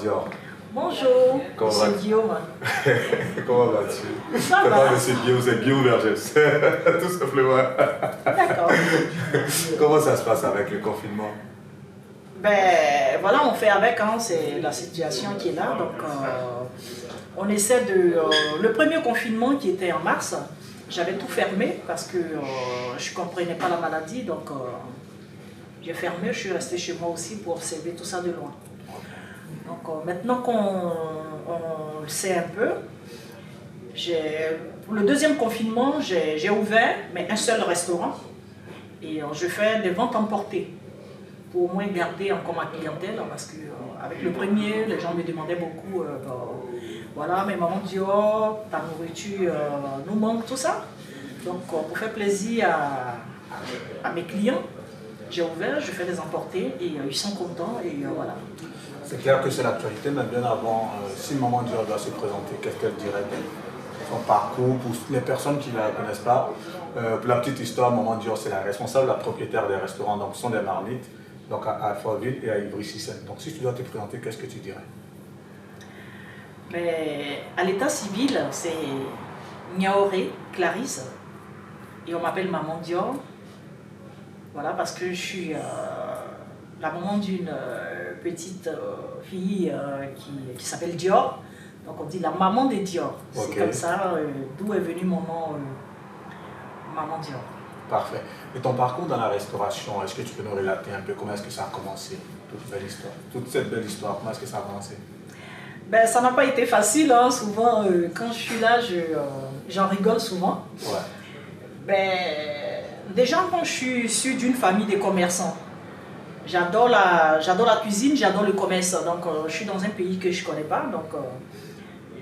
Dior. Bonjour, Comment monsieur Guillaume. Comment vas-tu? Ça C'est va. pas monsieur Guillaume, c'est Guillaume Vergès. Tout simplement. D'accord. Comment ça se passe avec le confinement? Ben voilà, on fait avec, hein, c'est la situation qui est là. Donc on essaie de... le premier confinement qui était en mars, j'avais tout fermé parce que je ne comprenais pas la maladie. Donc j'ai fermé, je suis restée chez moi aussi pour observer tout ça de loin. Donc maintenant qu'on le sait un peu, pour le deuxième confinement, j'ai ouvert, mais un seul restaurant. Et je fais des ventes emportées pour au moins garder encore ma clientèle, parce qu'avec le premier, les gens me demandaient beaucoup, voilà, mais maman dit, oh, ta nourriture nous manque, tout ça. Donc pour faire plaisir à mes clients, j'ai ouvert, je fais des emportés et ils sont contents et voilà. C'est clair que c'est l'actualité, mais bien avant, si Maman Dior doit se présenter, qu'est-ce qu'elle dirait de son parcours pour les personnes qui ne la connaissent pas? Pour la petite histoire, Maman Dior, c'est la responsable, la propriétaire des restaurants, donc ce sont des marmites, donc à Alfortville et à Ivry-sur-Seine. Donc si tu dois te présenter, qu'est-ce que tu dirais? Mais à l'état civil, c'est Niaoré Clarisse et on m'appelle Maman Dior. Voilà, parce que je suis la maman d'une petite fille qui s'appelle Dior. Donc on dit la maman des Dior. C'est Okay. comme ça d'où est venu mon nom, Maman Dior. Parfait. Et ton parcours dans la restauration, est-ce que tu peux nous relater un peu comment est-ce que ça a commencé? Toute cette belle histoire, comment est-ce que ça a commencé? Ben, ça n'a pas été facile, hein. Souvent quand je suis là, j'en rigole souvent. Ouais. Ben, déjà quand je suis issue d'une famille de commerçants, j'adore la cuisine, j'adore le commerce. Donc je suis dans un pays que je ne connais pas. Donc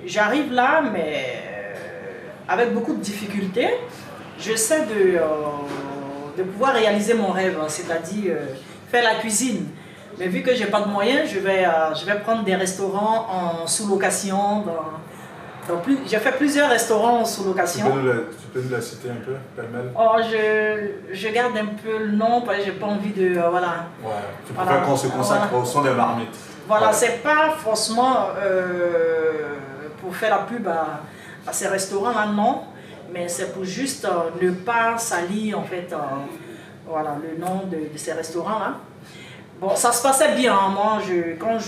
j'arrive là, mais avec beaucoup de difficultés. J'essaie de pouvoir réaliser mon rêve, c'est-à-dire faire la cuisine. Mais vu que je n'ai pas de moyens, je vais prendre des restaurants en sous-location. J'ai fait plusieurs restaurants en sous-location. Tu peux nous la citer un peu, pêle-mêle? Oh, je garde un peu le nom parce que j'ai pas envie de... voilà. Ouais, tu préfères qu'on se consacre au son des marmites. Voilà, Ouais. c'est pas forcément pour faire la pub à ces restaurants-là, non. Mais c'est pour juste ne pas salir, en fait, voilà, le nom de ces restaurants-là. Bon, ça se passait bien, hein. Moi, quand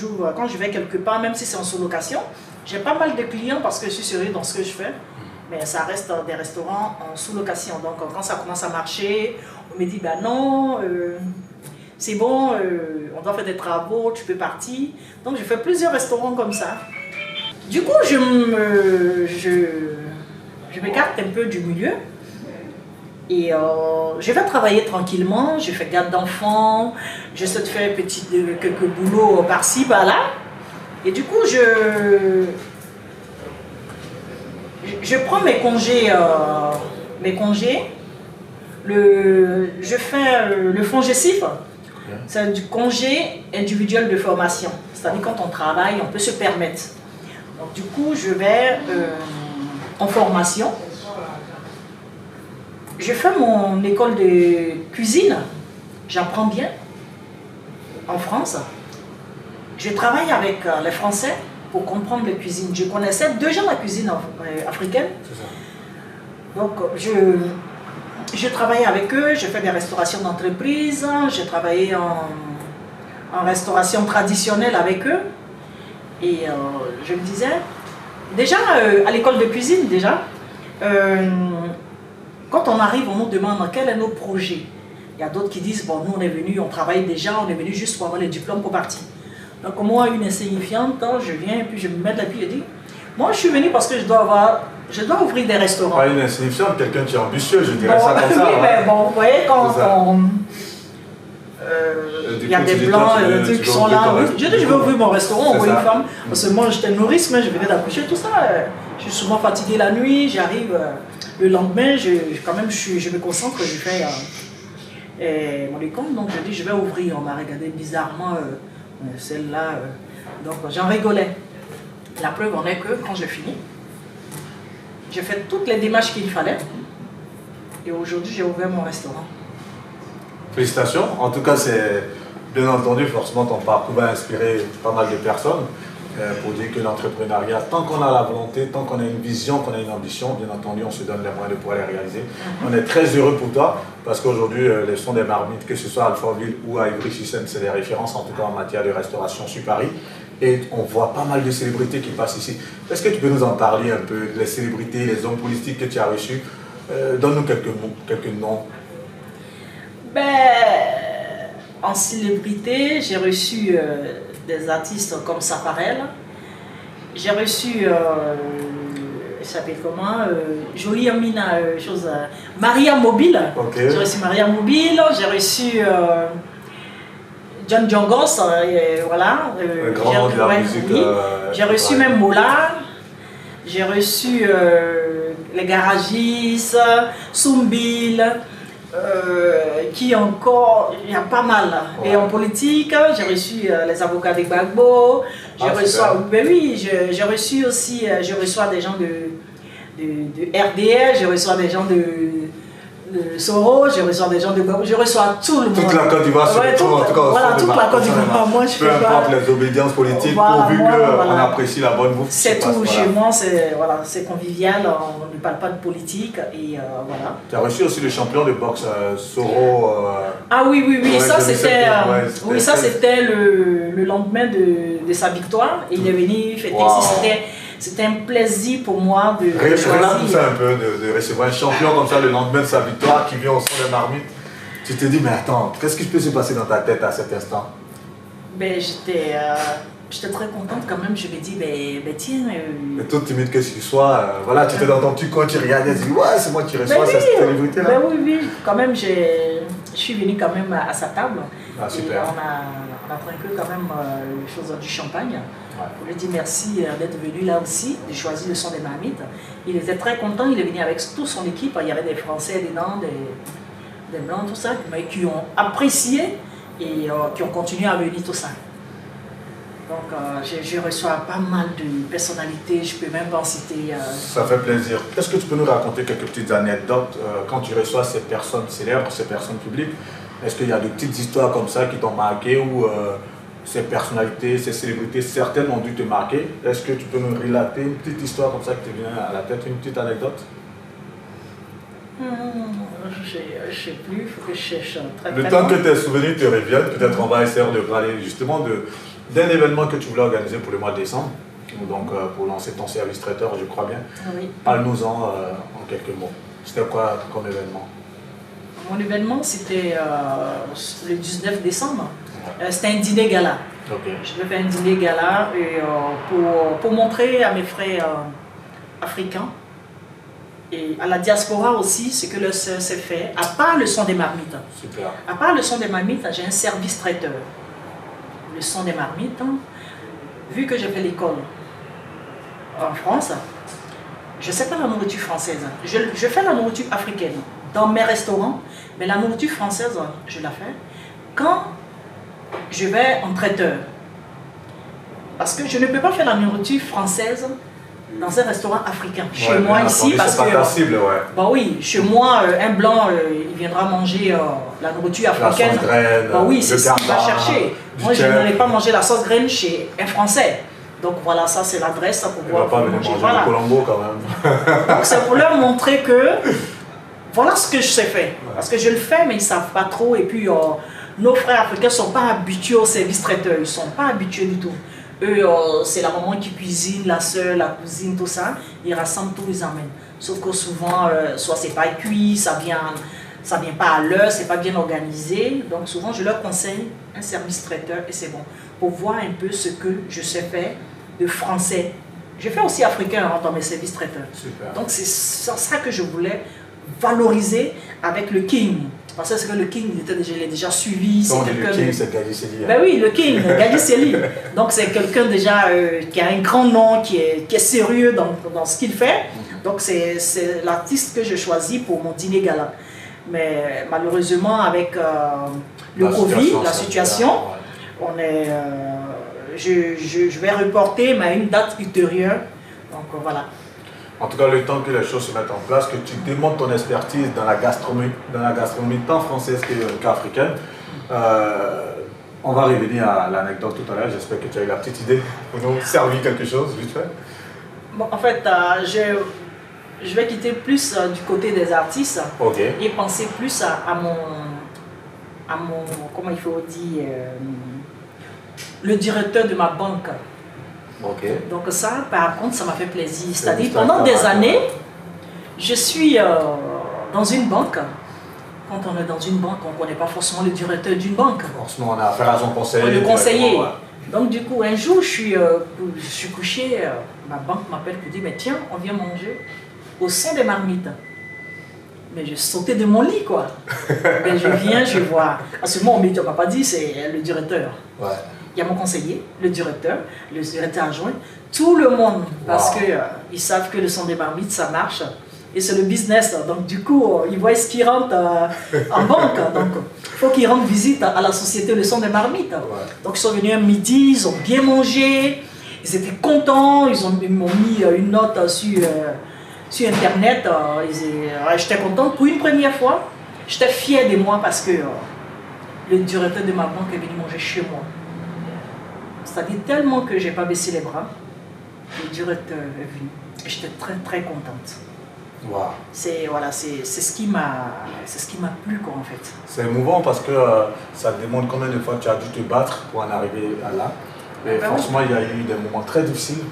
je vais quelque part, même si c'est en sous-location, j'ai pas mal de clients parce que je suis sérieux dans ce que je fais. Mais ça reste des restaurants en sous-location. Donc quand ça commence à marcher, on me dit, ben non, c'est bon, on doit faire des travaux, tu peux partir. Donc je fais plusieurs restaurants comme ça. Du coup, je m'écarte un peu du milieu. Et je vais travailler tranquillement, je fais garde d'enfants, j'essaie de faire quelques boulots par-ci, par-là. Et du coup, je prends mes congés, je fais le FONGECIF, c'est du congé individuel de formation. C'est-à-dire quand on travaille, on peut se permettre. Donc du coup, je vais en formation. Je fais mon école de cuisine, j'apprends bien en France. Je travaille avec les Français pour comprendre la cuisine. Je connaissais déjà la cuisine africaine. Donc je travaille avec eux, je fais des restaurations d'entreprise, j'ai travaillé en restauration traditionnelle avec eux. Et je me disais, déjà à l'école de cuisine, quand on arrive, on nous demande quel est notre projet. Il y a d'autres qui disent, bon, nous on est venus, on travaille déjà, on est venus juste pour avoir les diplômes pour partir. Donc moi, une insignifiante, je viens et puis je me mets de la pied et dis, moi je suis venue parce que je dois ouvrir des restaurants. Pas une insignifiante, quelqu'un qui est ambitieux, je dirais Bon, ça comme ça. oui, mais bon, vous voyez, quand il y a des blancs qui sont là, je dis, je vais ouvrir mon restaurant, on voit une femme, parce que moi j'étais nourrice, mais je venais d'accoucher, tout ça. Je suis souvent fatiguée la nuit, j'arrive le lendemain, je me concentre, je fais mon école, donc je dis, je vais ouvrir. On m'a regardé bizarrement, celle-là, donc j'en rigolais. La preuve en est que quand je finis, j'ai fait toutes les démarches qu'il fallait et aujourd'hui j'ai ouvert mon restaurant. Félicitations. En tout cas, c'est bien entendu, forcément, ton parcours va inspirer pas mal de personnes. pour dire que l'entrepreneuriat, tant qu'on a la volonté, tant qu'on a une vision, qu'on a une ambition, bien entendu, on se donne les moyens de pouvoir les réaliser. On est très heureux pour toi parce qu'aujourd'hui, les sons des marmites, que ce soit à Alfortville ou à Ivry-sur-Seine, c'est des références en tout cas en matière de restauration sur Paris. Et on voit pas mal de célébrités qui passent ici. Est-ce que tu peux nous en parler un peu, les célébrités, les hommes politiques que tu as reçus? Donne-nous quelques noms. Ben, en célébrité, j'ai reçu des artistes comme Saparel. J'ai reçu, il s'appelle comment, Jolie Amina, Maria Mobile. Okay. J'ai reçu Maria Mobile, j'ai reçu John Jongos, voilà. Un grand nom de la musique. Oui. J'ai reçu même Mola. J'ai reçu les garagistes, Soumbil, qui encore, il y a pas mal. Ouais. Et en politique, j'ai reçu les avocats des Gbagbo. Ben oui, j'ai reçu aussi, je reçois des gens de RDL, je reçois des gens de Soros, je reçois des gens de Gbagbo, je reçois tout le monde. Toute la Côte d'Ivoire se retrouve en tout cas. Voilà, toute la Côte d'Ivoire. Moi, je peu importe les obédiences politiques, voilà, pourvu qu'on apprécie la bonne bouffe. C'est tout, chez moi, c'est convivial, on ne parle pas de politique et voilà. Tu as reçu aussi le champion de boxe, Soros. Ah oui, ouais, ça c'était le lendemain de sa victoire. Il est venu fêter ici, c'était un plaisir pour moi de choisir. Tout ça un peu, de recevoir un champion comme ça le lendemain de sa victoire qui vient au son des marmites. Tu te dis, mais attends, qu'est-ce qui peut se passer dans ta tête à cet instant? Ben, j'étais très contente quand même, je me dis, ben tiens... Mais toute timide que tu sois, voilà, tu étais dans ton petit coin, tu regardais, tu dis, ouais, c'est moi qui reçois cette célébrité-là. Ben oui, quand même, je suis venue quand même à sa table. Ah, super. Et on a trinqué quand même du champagne. Ouais. On lui dit merci d'être venu là aussi, de choisir le son des marmites. Il était très content, il est venu avec toute son équipe, il y avait des Français dedans, des Blancs, tout ça, mais qui ont apprécié et qui ont continué à venir tout ça. Donc je reçois pas mal de personnalités, je peux même pas en citer. Ça fait plaisir. Est-ce que tu peux nous raconter quelques petites anecdotes quand tu reçois ces personnes célèbres, ces personnes publiques? Est-ce qu'il y a de petites histoires comme ça qui t'ont marqué ou ces personnalités, ces célébrités, certaines ont dû te marquer? Est-ce que tu peux nous relater une petite histoire comme ça qui te vient à la tête, une petite anecdote? Je ne sais plus, il faut que je cherche très Le temps que tes souvenirs te reviennent, peut-être on va essayer de parler justement d'un événement que tu voulais organiser pour le mois de décembre, donc pour lancer ton service traiteur, je crois bien. Oui. Parle-nous-en en quelques mots. C'était quoi comme événement? Mon événement, c'était le 19 décembre. C'était un dîner gala. Okay. Je devais faire un dîner gala et, pour montrer à mes frères africains et à la diaspora aussi ce que le s'est fait, à part le son des marmites. Super. À part le son des marmites, j'ai un service traiteur. Le son des marmites, vu que j'ai fait l'école en France, je ne sais pas la nourriture française. Je fais la nourriture africaine dans mes restaurants, mais la nourriture française, je la fais quand je vais en traiteur. Parce que je ne peux pas faire la nourriture française dans un restaurant africain. Chez moi ici, parce que... C'est pas ta cible, ouais. Bah oui, chez moi, un blanc, il viendra manger la nourriture africaine. La sauce graine, bah oui, c'est ce qu'il va chercher. Moi, je n'allais pas manger la sauce graine chez un Français. Donc voilà, ça c'est l'adresse pour pouvoir manger. Il ne va pas venir manger le Colombo quand même. Donc c'est pour leur montrer que voilà ce que je sais faire. Parce que je le fais, mais ils ne savent pas trop. Et puis nos frères africains ne sont pas habitués au service traiteur. Ils ne sont pas habitués du tout. Eux, c'est la maman qui cuisine, la soeur, la cousine, tout ça. Ils rassemblent tout, ils emmènent. Sauf que souvent, soit c'est pas cuit, ça vient pas à l'heure, c'est pas bien organisé. Donc souvent, je leur conseille un service traiteur et c'est bon. Pour voir un peu ce que je sais faire de français. Je fais aussi africain dans mes services traiteurs. Super. Donc c'est ça que je voulais valoriser avec le King. Parce que le King, je l'ai déjà suivi. Donc le King, c'est Gadji Sely. Ben oui, le King, Gadji Sely. Donc c'est quelqu'un déjà qui a un grand nom, qui est sérieux dans ce qu'il fait. Donc c'est l'artiste que je choisis pour mon dîner gala. Mais malheureusement, avec le Covid, la situation, on est, je vais reporter, mais à une date ultérieure. Donc voilà. En tout cas, le temps que les choses se mettent en place, que tu démontres ton expertise dans la gastronomie tant française qu'africaine, On va revenir à l'anecdote tout à l'heure. J'espère que tu as eu la petite idée pour nous servir quelque chose, vite fait. Bon, en fait, je vais quitter plus du côté des artistes Ok. et penser plus à mon, comment il faut dire, le directeur de ma banque. Ok. Donc ça, par contre, ça m'a fait plaisir. C'est-à-dire, l'histoire pendant que des t'as années, je suis dans une banque. Quand on est dans une banque, on ne connaît pas forcément le directeur d'une banque. Forcément, on a affaire à son conseiller. Le conseiller. Ouais. Donc du coup, un jour, je suis couché, ma banque m'appelle pour dire, mais tiens, on vient manger au sein des marmites. Mais je sautais de mon lit, quoi. Mais je viens, je vois. À ce moment, on ne m'a pas dit, c'est le directeur. Ouais. Il y a mon conseiller, le directeur adjoint, tout le monde, parce Wow. que ils savent que le son des marmites, ça marche. Et c'est le business, donc du coup, ils voient ce qui rentre en banque. Donc, il faut qu'ils rendent visite à la société Le Son des Marmites. Ouais. Donc, ils sont venus un midi, ils ont bien mangé, ils étaient contents, ils m'ont mis une note sur Internet. J'étais contente pour une première fois. J'étais fière de moi parce que le directeur de ma banque est venu manger chez moi. C'est-à-dire tellement que je n'ai pas baissé les bras, le directeur est venu. Et j'étais très très contente. Wow. C'est ce qui m'a plu, quoi, en fait. C'est émouvant parce que ça demande combien de fois tu as dû te battre pour en arriver à là. Et Ben franchement, il y a eu des moments très difficiles.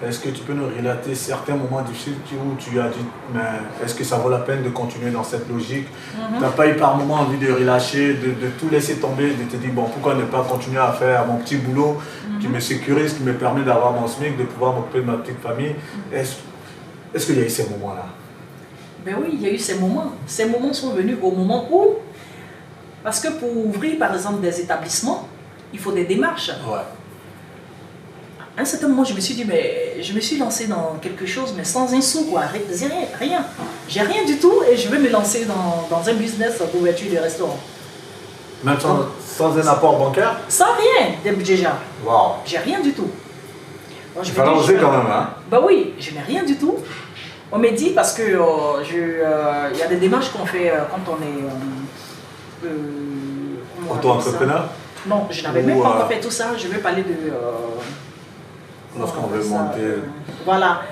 Est-ce que tu peux nous relater certains moments difficiles où tu as dit, mais est-ce que ça vaut la peine de continuer dans cette logique? Tu n'as pas eu par moment envie de relâcher, de tout laisser tomber, de te dire, bon, pourquoi ne pas continuer à faire mon petit boulot qui me sécurise, qui me permet d'avoir mon SMIC, de pouvoir m'occuper de ma petite famille? Est-ce qu'il y a eu ces moments-là? Ben oui, il y a eu ces moments. Ces moments sont venus au moment où, parce que pour ouvrir par exemple des établissements, il faut des démarches. Ouais. À un certain moment, je me suis dit, mais je me suis lancée dans quelque chose, mais sans un sou, quoi. Rien. J'ai rien du tout et je vais me lancer dans un business d'ouverture de restaurant. Même sans un apport bancaire? Sans rien, déjà. Waouh. J'ai rien du tout. Donc, Il fallait oser quand même, hein? Ben oui, je n'ai rien du tout. On m'a dit parce que il y a des démarches qu'on fait quand on est Auto-entrepreneur? Non, je n'avais même pas encore fait tout ça. Je vais parler de lorsqu'on veut monter. Voilà.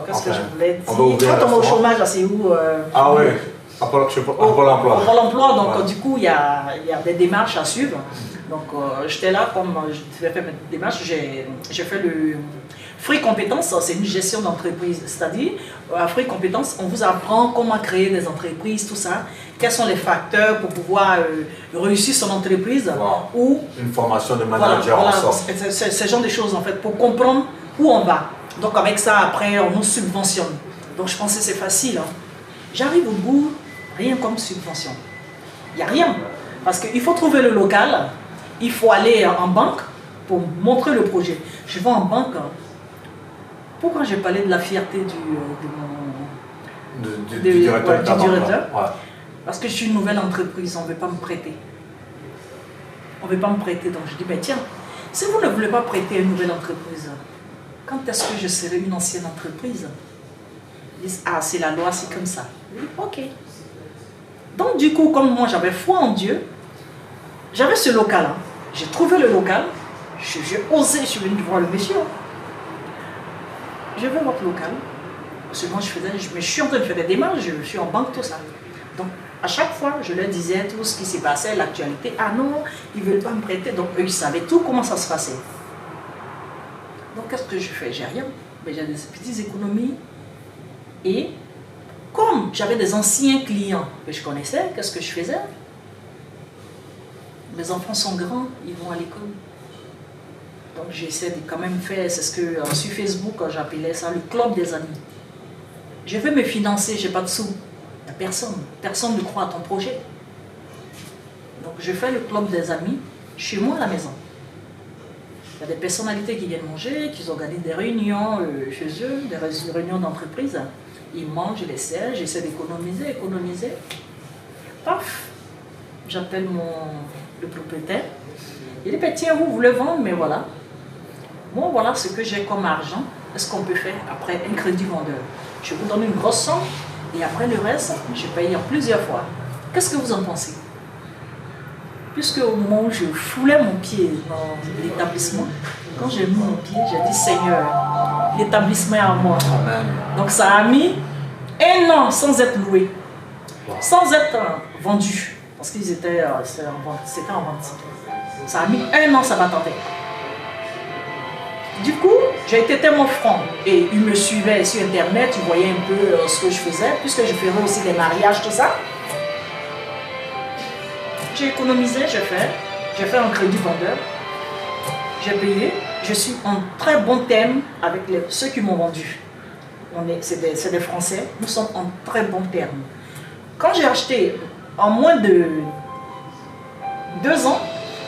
Qu'est-ce que je voulais dire? On va ouvrir Quand on va au restaurant. chômage, là, c'est où Ah oui, à Pôle emploi. Pôle emploi, donc Ouais. du coup, il y a des démarches à suivre. Donc j'étais là, comme je devais faire mes démarches, j'ai fait le Free Compétences, c'est une gestion d'entreprise. C'est-à-dire, à Free Compétences, on vous apprend comment créer des entreprises, tout ça. Quels sont les facteurs pour pouvoir réussir son entreprise. Wow. Ou, Une formation de manager en sorte. c'est ce genre de choses en fait, pour comprendre où on va. Donc avec ça, après, on nous subventionne. Donc je pensais c'est facile. Hein. J'arrive au bout, rien comme subvention. Il n'y a rien. Parce qu'il faut trouver le local, il faut aller en banque pour montrer le projet. Je vais en banque. Pourquoi j'ai parlé de la fierté Du directeur. du directeur. Ouais. Parce que je suis une nouvelle entreprise, on ne veut pas me prêter. On ne veut pas me prêter, donc je dis, ben tiens, si vous ne voulez pas prêter à une nouvelle entreprise, quand est-ce que je serai une ancienne entreprise? Ils disent, ah, c'est la loi, c'est comme ça. Je dis, ok. Donc du coup, comme moi j'avais foi en Dieu, j'avais ce local. Hein. J'ai trouvé le local, j'ai osé, je suis venu voir le monsieur. Je veux votre local. Parce que moi je suis en train de faire des démarches, je suis en banque, tout ça. Donc à chaque fois, je leur disais tout ce qui s'est passé, l'actualité. Ah non, ils ne veulent pas me prêter. Donc eux, ils savaient tout comment ça se passait. Donc qu'est-ce que je fais? J'ai rien. Mais j'ai des petites économies. Et comme j'avais des anciens clients que je connaissais, qu'est-ce que je faisais? Mes enfants sont grands, ils vont à l'école. Donc j'essaie de quand même faire, c'est ce que sur Facebook j'appelais ça le club des amis. Je veux me financer, je n'ai pas de sous. Il n'y a personne. Personne ne croit à ton projet. Donc je fais le club des amis chez moi à la maison. Il y a des personnalités qui viennent manger, qui organisent des réunions chez eux, des réunions d'entreprise. Ils mangent, je les sers, j'essaie d'économiser. Paf, j'appelle le propriétaire. Il dit, ben, tiens, vous voulez vendre, mais voilà. Moi, voilà ce que j'ai comme argent. Est-ce qu'on peut faire après un crédit vendeur? Je vous donne une grosse somme et après le reste, je paye en plusieurs fois. Qu'est-ce que vous en pensez? puisque au moment où je foulais mon pied dans l'établissement, quand j'ai mis mon pied, j'ai dit Seigneur, l'établissement est à moi. Amen. Donc ça a mis 1 an sans être loué, sans être vendu, parce qu'ils étaient, c'était en vente. Ça a mis 1 an, ça m'attendait. Du coup, j'ai été tellement franc et ils me suivaient sur internet, ils voyaient un peu ce que je faisais, puisque je faisais aussi des mariages, tout ça. J'ai économisé, j'ai fait un crédit vendeur, j'ai payé, je suis en très bon terme avec ceux qui m'ont vendu. C'est des Français, nous sommes en très bon terme. Quand j'ai acheté, en moins de 2 ans,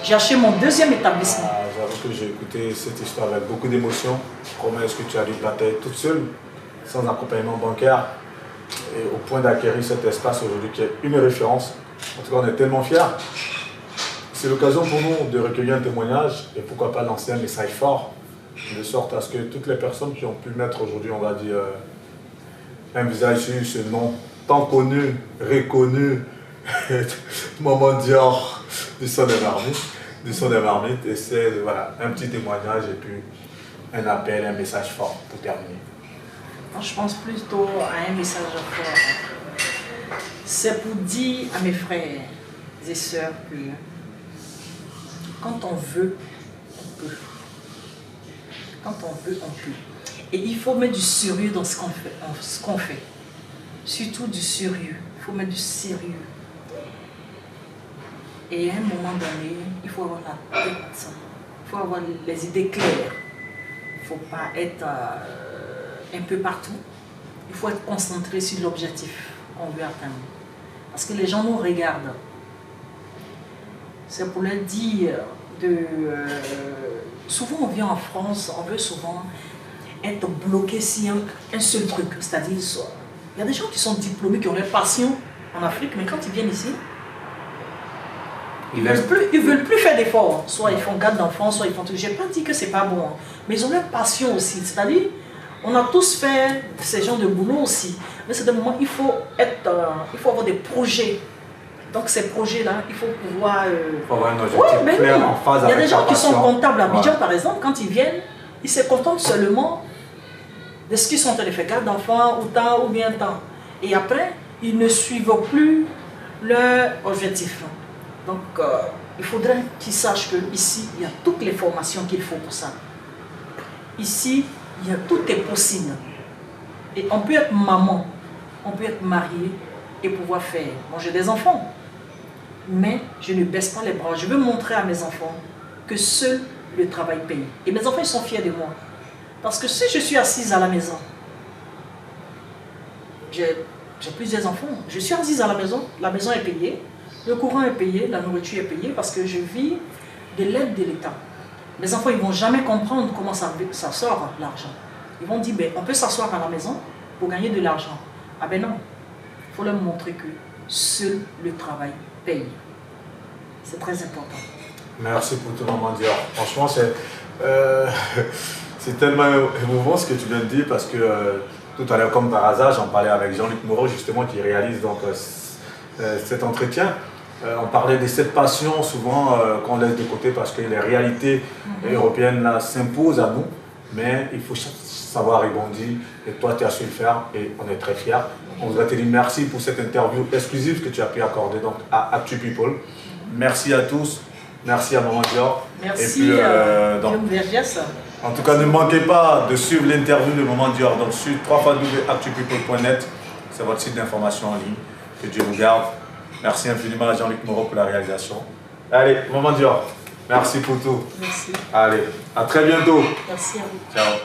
j'ai acheté mon 2e établissement. J'avoue que j'ai écouté cette histoire avec beaucoup d'émotion. Comment est-ce que tu as dû batailler toute seule, sans accompagnement bancaire, et au point d'acquérir cet espace aujourd'hui qui est une référence. En tout cas, on est tellement fiers. C'est l'occasion pour nous de recueillir un témoignage et pourquoi pas lancer un message fort, de sorte à ce que toutes les personnes qui ont pu mettre aujourd'hui, on va dire, un visage sur ce nom tant connu, reconnu, Maman Dior du son des marmites, et c'est voilà, un petit témoignage et puis un appel, un message fort pour terminer. Je pense plutôt à un message fort. C'est pour dire à mes frères et sœurs que quand on veut, on peut. Quand on veut, on peut. Et il faut mettre du sérieux dans ce qu'on fait. Surtout du sérieux. Il faut mettre du sérieux. Et à un moment donné, il faut avoir la tête, il faut avoir les idées claires. Il ne faut pas être un peu partout. Il faut être concentré sur l'objectif qu'on veut atteindre. Parce que les gens nous regardent. C'est pour leur dire souvent on vient en France, on veut souvent être bloqué sur un seul truc. C'est-à-dire, il y a des gens qui sont diplômés, qui ont leur passion en Afrique, mais quand ils viennent ici, ils ne veulent plus faire d'efforts. Soit ils font garde d'enfants, soit ils font tout. Je n'ai pas dit que ce n'est pas bon, mais ils ont leur passion aussi. C'est-à-dire, on a tous fait ces genres de boulot aussi. Mais c'est des moments, il faut avoir des projets. Donc ces projets-là, il faut pouvoir... Il faut avoir un objectif clair, en phase avec il y a des gens qui sont comptables à Abidjan, ouais. Par exemple, quand ils viennent, ils se contentent seulement de ce qu'ils sont en train de faire, garde d'enfants, ou tant, ou bien tant. Et après, ils ne suivent plus leur objectif. Donc, il faudrait qu'ils sachent qu'ici, il y a toutes les formations qu'il faut pour ça. Ici, tout est possible. Et on peut être maman, on peut être marié et pouvoir faire. Moi, j'ai des enfants, mais je ne baisse pas les bras. Je veux montrer à mes enfants que seul le travail paye. Et mes enfants, ils sont fiers de moi. Parce que si je suis assise à la maison, j'ai plusieurs enfants, je suis assise à la maison est payée, le courant est payé, la nourriture est payée, parce que je vis de l'aide de l'État. Mes enfants, ils ne vont jamais comprendre comment ça sort l'argent. Ils vont dire, ben, on peut s'asseoir à la maison pour gagner de l'argent. Ah ben non, il faut leur montrer que seul le travail paye. C'est très important. Merci pour tout, Maman Dior. Franchement, c'est tellement émouvant ce que tu viens de dire, parce que tout à l'heure, comme par hasard, j'en parlais avec Jean-Luc Moreau, justement, qui réalise donc, cet entretien. On parlait de cette passion souvent qu'on laisse de côté parce que les réalités européennes s'imposent à nous, mais il faut savoir rebondir, et toi tu as su le faire et on est très fiers. On voudrait te dire merci pour cette interview exclusive que tu as pu accorder donc, à Actu People. Merci à tous, merci à Maman Dior. Merci et puis, Guillaume Vergès. En tout cas, ne manquez pas de suivre l'interview de Maman Dior donc, sur www.actupeople.net, c'est votre site d'information en ligne. Que Dieu vous garde. Merci infiniment à Jean-Luc Moreau pour la réalisation. Allez, Maman Dior, merci pour tout. Merci. Allez, à très bientôt. Merci à vous. Ciao.